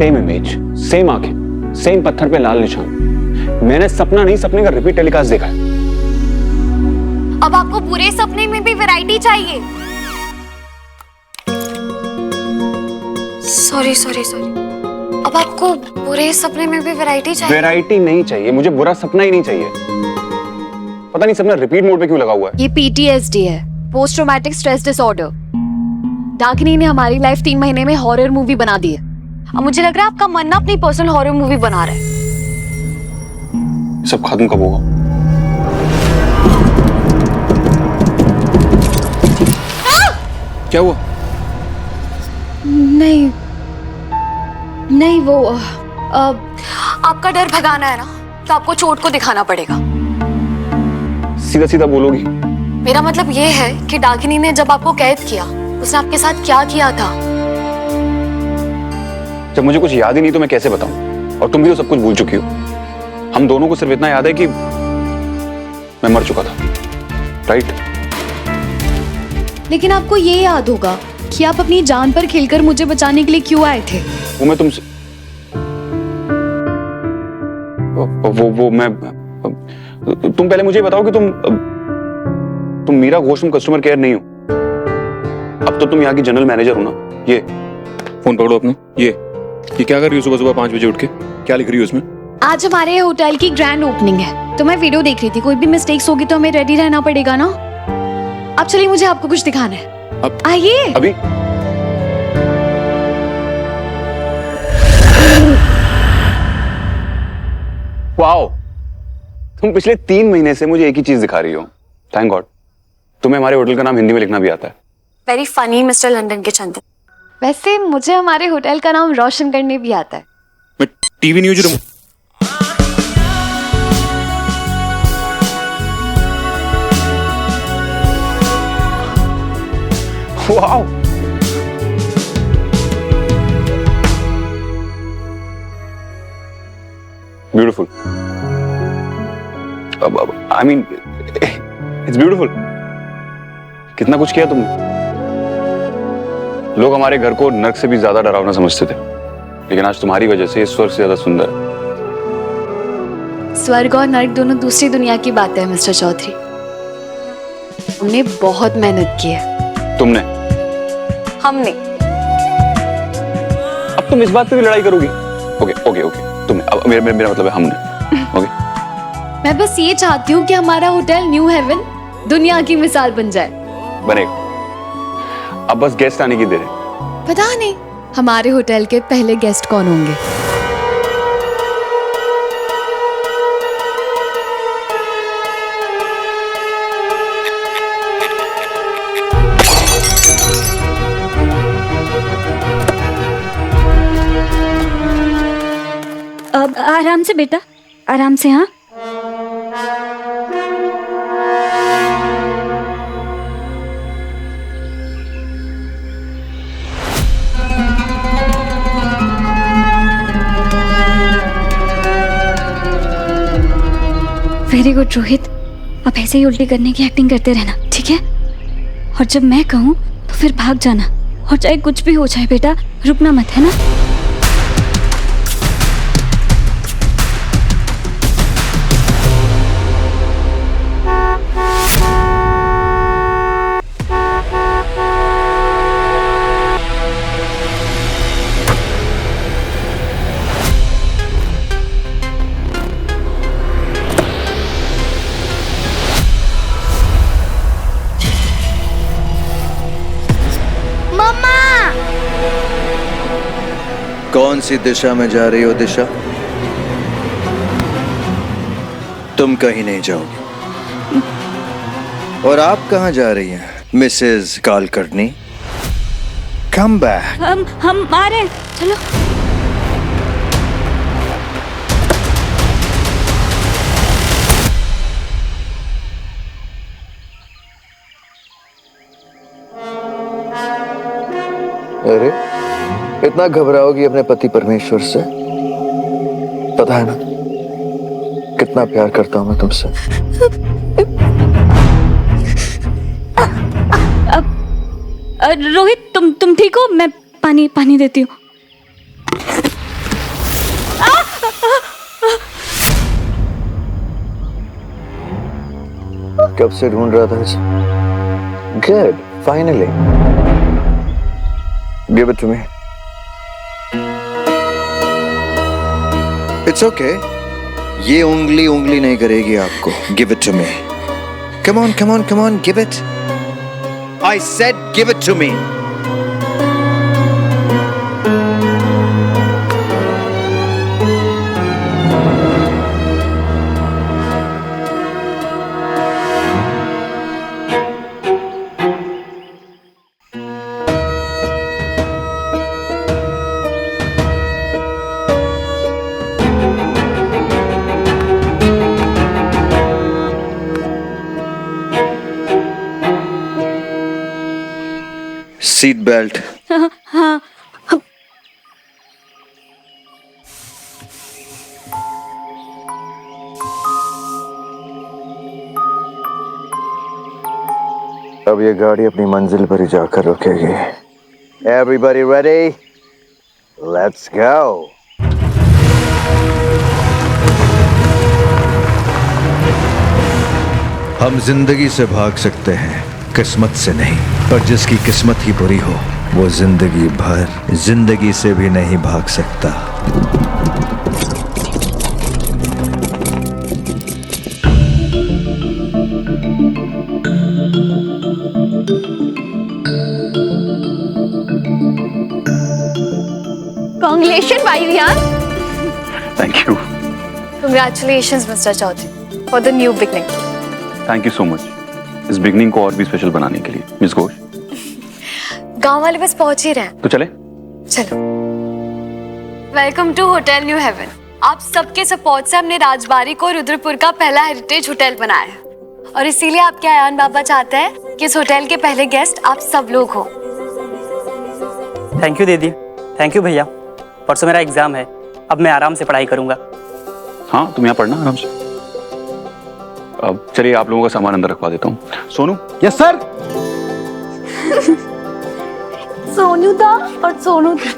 Same image, same आंखें, same पत्थर पे लाल निशान। मैंने सपना नहीं, सपने का रिपीट टेलीकास्ट देखा है। अब आपको पूरे सपने में भी वैरायटी चाहिए। सॉरी सॉरी सॉरी, अब आपको पूरे सपने में भी वैरायटी चाहिए? वैरायटी नहीं चाहिए, मुझे बुरा सपना ही नहीं चाहिए। पता नहीं सपना रिपीट मोड पे क्यों लगा हुआ है। ये PTSD है, पोस्ट ट्रॉमेटिक स्ट्रेस डिसऑर्डर। डाकिनी ने हमारी लाइफ 3 महीने में हॉरर मूवी बना दी है। अब मुझे लग रहा है आपका मन ना अपनी पर्सनल हॉरर मूवी बना रहा है। सब खत्म कब होगा? क्या हुआ? नहीं नहीं, वो आपका डर भगाना है ना, तो आपको चोट को दिखाना पड़ेगा। सीधा सीधा बोलोगी? मेरा मतलब ये है कि डाकिनी ने जब आपको कैद किया, उसने आपके साथ क्या किया था? जब मुझे कुछ याद ही नहीं तो मैं कैसे बताऊं? और तुम भी तो सब कुछ भूल चुकी हो। हम दोनों को सिर्फ इतना याद है कि मैं मर चुका था, राइट? लेकिन आपको ये याद होगा कि आप अपनी जान पर खेलकर मुझे बचाने के लिए क्यों आए थे। वो मैं तुमसे वो मैं तुम पहले मुझे बताओ कि तुम मीरा घोष में कस्टमर केयर नहीं हो। अब तो तुम यहाँ की जनरल मैनेजर हो ना। ये फोन पकड़ो अपना। ये क्या कर रही हो सुबह सुबह 5 बजे उठ के? क्या लिख रही हो उसमें? आज हमारे होटल की ग्रैंड ओपनिंग है, तो मैं वीडियो देख रही थी। कोई भी मिस्टेक्स होगी तो हमें रेडी रहना पड़ेगा ना। अब चलिए, मुझे आपको कुछ दिखाना है। अब आइए। अभी वाओ, तुम पिछले 3 महीने से मुझे एक ही चीज दिखा रही हो। थैंक गॉड तुम्हें हमारे होटल का नाम हिंदी में लिखना भी आता है। वेरी फनी मिस्टर लंदन के चंदन। वैसे मुझे हमारे होटल का नाम रोशन करने भी आता है। मैं TV news wow, beautiful. I mean it's beautiful. कितना कुछ किया तुमने। लोग हमारे घर को नर्क से भी ज्यादा डरावना समझते थे, लेकिन आज तुम्हारी वजह से स्वर्ग से ज्यादा सुंदर है। स्वर्ग और नर्क दोनों दूसरी दुनिया की बात है मिस्टर चौधरी। हमने बहुत मेहनत की है। तुमने? हमने। अब तुम इस बात पे भी लड़ाई करोगी? ओके ओके ओके, तुमने। अब मेरा मतलब है हमने। ओके। मैं बस ये चाहती हूँ कि हमारा होटल न्यू हेवन दुनिया की मिसाल बन जाए। बनेगा। अब बस गेस्ट आने की देर है। पता नहीं हमारे होटल के पहले गेस्ट कौन होंगे। अब आराम से बेटा, आराम से। हाँ, वेरी गुड रोहित। अब ऐसे ही उल्टी करने की एक्टिंग करते रहना, ठीक है? और जब मैं कहूँ तो फिर भाग जाना, और चाहे कुछ भी हो जाए बेटा, रुकना मत, है ना? कौन सी दिशा में जा रही हो दिशा? तुम कहीं नहीं जाओगी। और आप कहां जा रही हैं मिसेस कालकर्णी? Come back. हम आ रहे हैं, चलो। अरे इतना घबराओगी अपने पति परमेश्वर से? पता है ना कितना प्यार करता हूं मैं तुमसे। रोहित, तुम ठीक हो? मैं पानी देती हूँ। कब से ढूंढ रहा था इसे। Good, finally. Give it to me. It's okay, ये उंगली उंगली नहीं करेगी आपको। Give it to me. Come on come on come on, give it. I said give it to me. Seat belt. हाँ। अब ये गाड़ी अपनी मंजिल पर ही जाकर रुकेगी। Everybody ready? Let's go. हम जिंदगी से भाग सकते हैं, किस्मत से नहीं। पर जिसकी किस्मत ही बुरी हो, वो जिंदगी भर जिंदगी से भी नहीं भाग सकता। Congratulations, भाई Riyan. Thank you. Congratulations, Mr. Chaudhary, for the new beginning. Thank you so much इस बिगनिंग को और भी स्पेशल बनाने के लिए। मिस घोष, गांव वाले बस पहुंच ही रहे हैं। तो चले। चलो। Welcome to hotel New Haven. आप सबके सपोर्ट से हमने राजबाड़ी को रुद्रपुर का पहला हेरिटेज होटल बनाया है, और इसीलिए आपके आयान बाबा चाहते हैं कि इस होटल के पहले गेस्ट आप सब लोग हो। थैंक यू दीदी। थैंक यू भैया। परसों मेरा एग्जाम है, अब मैं आराम से पढ़ाई करूंगा। हाँ, तुम यहाँ पढ़ना आराम से। अब चलिए, आप लोगों का सामान अंदर रखवा देता हूँ। सोनू। Yes sir. सोनू दा और सोनू दी,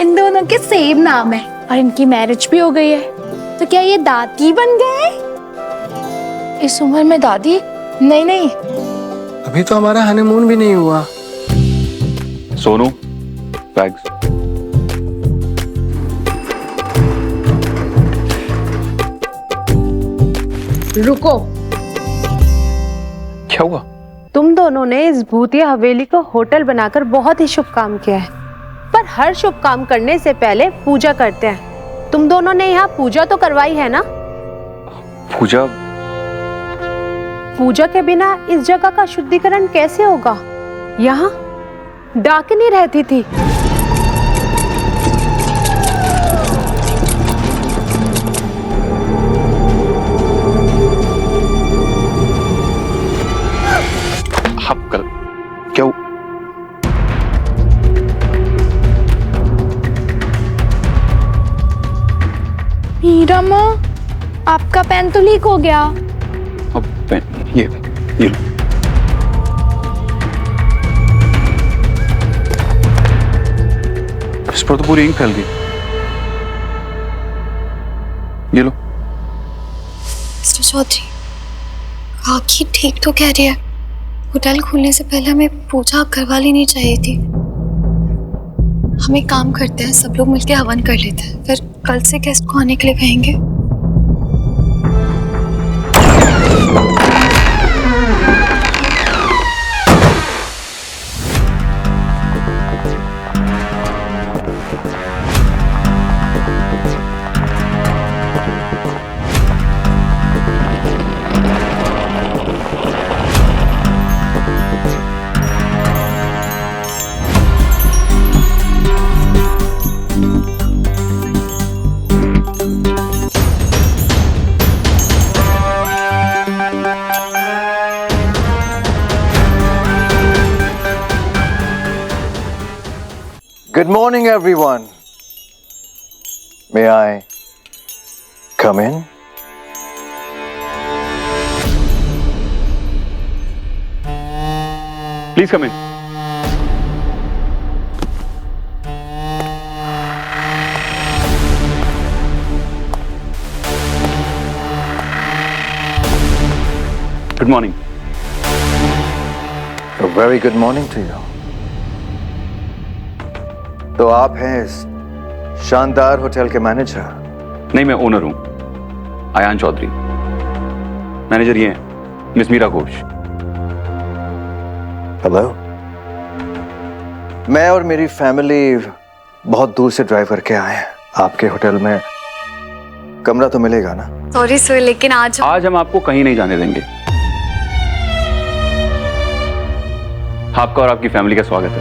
इन दोनों के सेम नाम है और इनकी मैरिज भी हो गई है, तो क्या ये दादी बन गए? इस उम्र में दादी? नहीं नहीं, अभी तो हमारा हनीमून भी नहीं हुआ। सोनू, बैग्स। रुको। क्या हुआ? तुम दोनों ने इस भूतिया हवेली को होटल बनाकर बहुत ही शुभ काम किया है, पर हर शुभ काम करने से पहले पूजा करते हैं। तुम दोनों ने यहाँ पूजा तो करवाई है ना? पूजा? पूजा के बिना इस जगह का शुद्धिकरण कैसे होगा? यहाँ डाकिनी रहती थी। आप कर क्या? मीरा माँ, आपका पेन तो लीक हो गया। अब पेन ये लो। इस पर तो पूरी इंक फैल गई। ये लो। मिस्टर चौधरी, आखिर ठीक तो कह रही है। होटल खुलने से पहले हमें पूजा करवा लेनी चाहिए थी। हम एक काम करते हैं, सब लोग मिलकर हवन कर लेते हैं, फिर कल से गेस्ट को आने के लिए कहेंगे। Good morning, everyone. May I come in? Please come in. Good morning. A very good morning to you. तो आप हैं इस शानदार होटल के मैनेजर? नहीं, मैं ओनर हूं, आयान चौधरी। मैनेजर ये हैं मिस मीरा घोष। हेलो। मैं और मेरी फैमिली बहुत दूर से ड्राइव करके आए हैं। आपके होटल में कमरा तो मिलेगा ना? सॉरी सर, लेकिन आज हम आपको कहीं नहीं जाने देंगे। आपका और आपकी फैमिली का स्वागत है।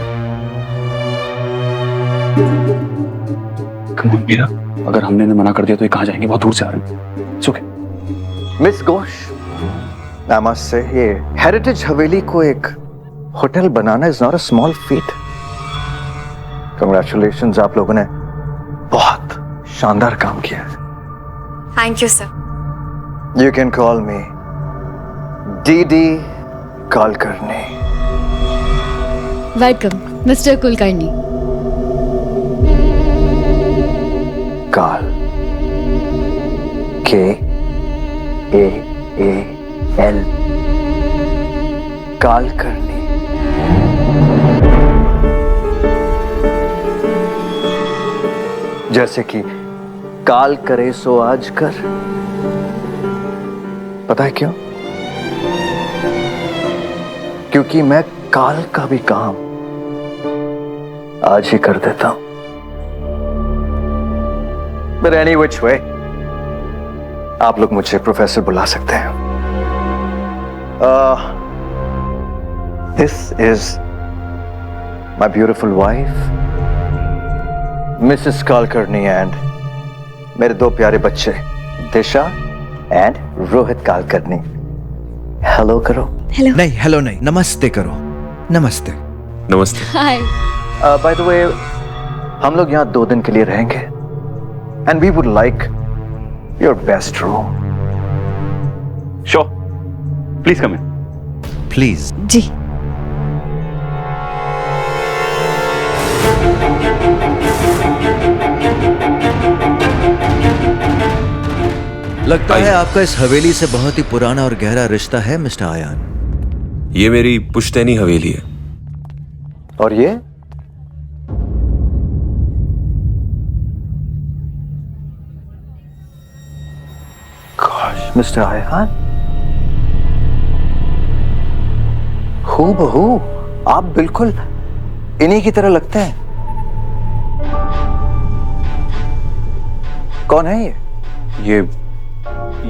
कम ऑन मीरा, अगर हमने इन्हें मना कर दिया तो ये कहाँ जाएंगे? बहुत दूर से आ रहे हैं। It's okay. Miss Ghosh, I must say, ये हेरिटेज हवेली को एक hotel banana is not a small feet. Congratulations, आप लोगों ने बहुत शानदार काम किया है। Thank you sir. You can call me DD Kulkarni. Welcome mister Kulkarni. काल, KAAL, कुलकर्णी। जैसे कि काल करे सो आज कर। पता है क्यों? क्योंकि मैं काल का भी काम आज ही कर देता हूं। But any which way, आप लोग मुझे प्रोफेसर बुला सकते हैं। This is my beautiful wife, Mrs. Kulkarni, and मेरे दो प्यारे बच्चे दिशा एंड रोहित कुलकर्णी। हेलो करो। हेलो। नहीं हेलो नहीं, नमस्ते करो। नमस्ते। नमस्ते। हाय। बाय द वे, हम लोग यहाँ 2 दिन के लिए रहेंगे and we would like your best room. Sure, please come in. Please. जी। लगता है आपका इस हवेली से बहुत ही पुराना और गहरा रिश्ता है मिस्टर आयान। ये मेरी पुश्तैनी हवेली है। और ये मिस्टर आयान, हूबहू आप बिल्कुल इन्हीं की तरह लगते हैं। कौन है ये?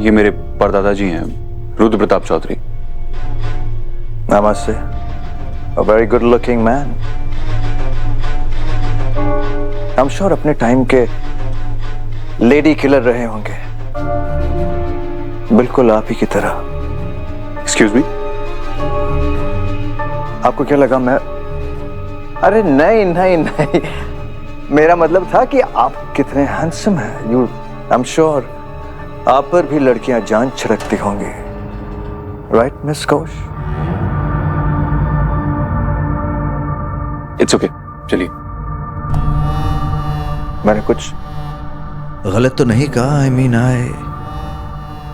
ये मेरे परदादा जी हैं, रुद्र प्रताप चौधरी। नमस्ते। A very good looking man. I'm sure अपने टाइम के लेडी किलर रहे होंगे, बिल्कुल आप ही की तरह। Excuse me? आपको क्या लगा मैं? अरे नहीं नहीं नहीं, मेरा मतलब था कि आप कितने हैंडसम हैं। यू, आई एम श्योर आप पर भी लड़कियां जान छिड़कती होंगी, right miss Ghosh? It's okay, चलिए। मैंने कुछ गलत तो नहीं कहा? आई मीन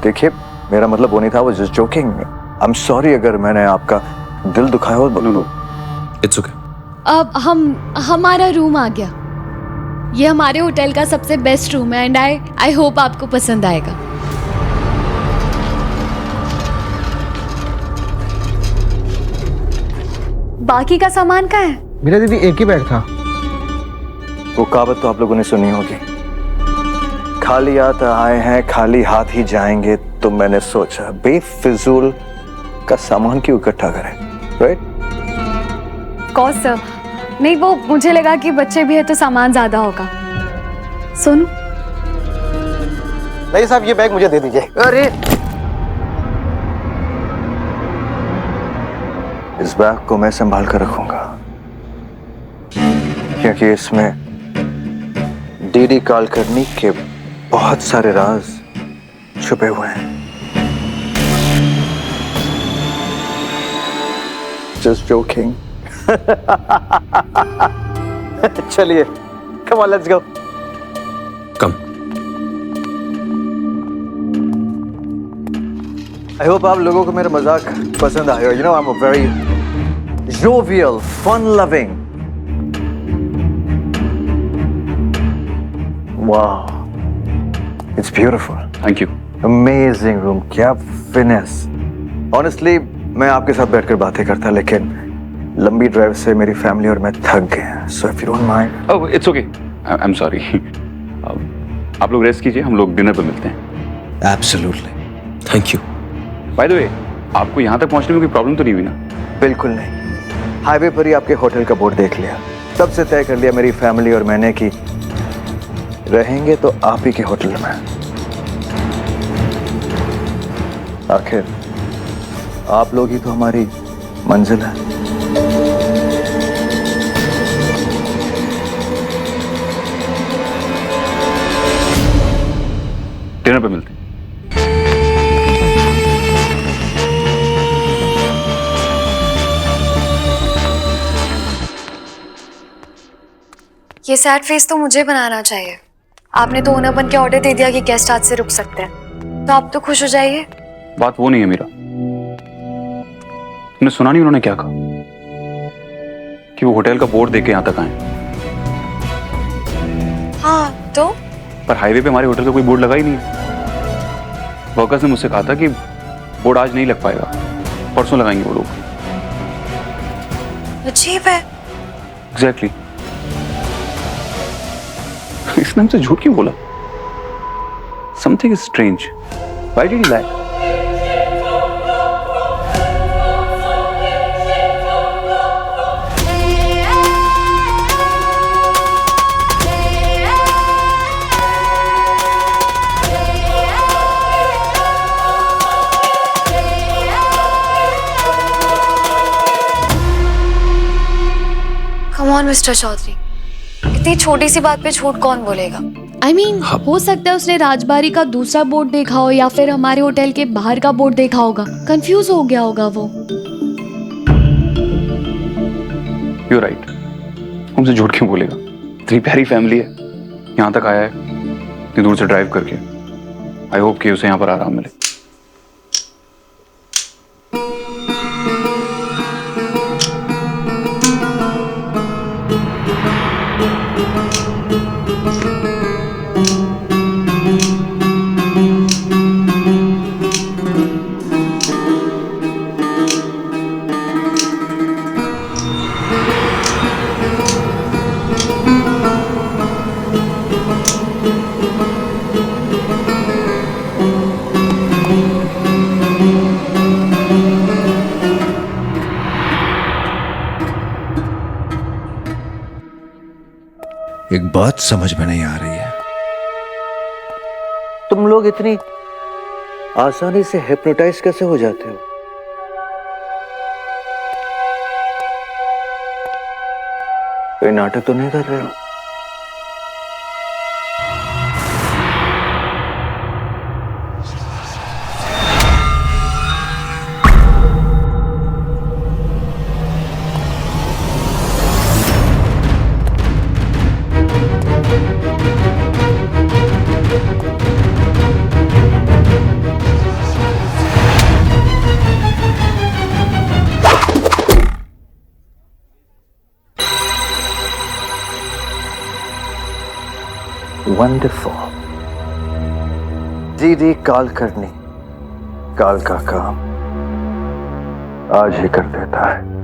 देखिए, मेरा मतलब वो नहीं था, वो just joking. I am sorry अगर मैंने आपका दिल दुखाया हो। No no, it's okay. अब हमारा रूम आ गया। ये हमारे होटल का सबसे बेस्ट रूम है एंड आई होप आपको पसंद आएगा। बाकी का सामान कहाँ है? मेरा दीदी एक ही बैग था। वो कहावत तो आप लोगों ने सुनी होगी, खाली हाथ आए हैं खाली हाथ ही जाएंगे। तो मैंने सोचा बेफिजूल का सामान क्यों इकट्ठा करें, राइट? कौन सर? नहीं, वो मुझे लगा कि बच्चे भी है तो सामान ज्यादा होगा। सुन। नहीं साहब, ये बैग मुझे दे दीजिए। अरे इस बैग को मैं संभाल कर रखूंगा, क्योंकि इसमें डीडी कुलकर्णी के बहुत सारे राज छुपे हुए हैं। Just joking. चलिए, come on, let's go. Come. I hope आप लोगों को मेरा मजाक पसंद आया। You know, I am a very jovial, fun-loving. Wow, it's beautiful. थैंक यू। Amazing room, क्या finesse. Honestly, मैं आपके साथ बैठकर बातें करता, लेकिन लंबी ड्राइव से मेरी फैमिली और मैं थक गए हैं. So if you don't mind. Oh it's okay, I am sorry. आप लोग रेस्ट कीजिए, हम लोग डिनर पर मिलते हैं। Absolutely. Thank you. By the way, आपको यहाँ तक पहुँचने में कोई प्रॉब्लम तो नहीं हुई ना? बिल्कुल नहीं। हाईवे पर ही आपके होटल का बोर्ड देख लिया, तब से तय कर लिया मेरी फैमिली और मैंने कि रहेंगे तो आप ही के होटल में। आखिर आप लोग ही तो हमारी मंजिल है। डिनर पे मिलते हैं। ये सैड फेस तो मुझे बनाना चाहिए। आपने तो ओनर बन के ऑर्डर दे दिया कि गेस्ट आज से रुक सकते हैं, तो आप तो खुश हो जाइए। बात वो नहीं है मीरा, तुमने सुना नहीं उन्होंने क्या कहा? कि वो होटल का बोर्ड देके यहाँ तक आए। हाँ तो? पर हाईवे पे हमारे होटल का कोई बोर्ड लगा ही नहीं है। वर्कर्स ने मुझसे कहा था कि बोर्ड आज नहीं लग पाएगा, परसों लगाएंगे वो लोग। अजीब है। एग्जैक्टली। इसने हमसे झूठ क्यों बोला? Something is strange. Why did he lie? Come on mister Chaudhary, इतनी छोटी सी बात पे झूठ कौन बोलेगा? I mean, हो सकता है उसने राजबारी का दूसरा बोर्ड देखा हो या फिर हमारे होटल के बाहर का बोर्ड देखा होगा, कंफ्यूज हो गया होगा वो। You're right. हमसे झूठ क्यों बोलेगा? इतनी प्यारी फैमिली है, यहाँ तक आया है इतनी दूर से ड्राइव करके। आई होप कि उसे यहाँ पर आराम मिले। एक बात समझ में नहीं आ रही है। तुम लोग इतनी आसानी से हिप्नोटाइज कैसे हो जाते हो? कोई नाटक तो नहीं कर रहे हो? वंडरफुल। दीदी काल करनी, काल का काम आज ही कर देता है।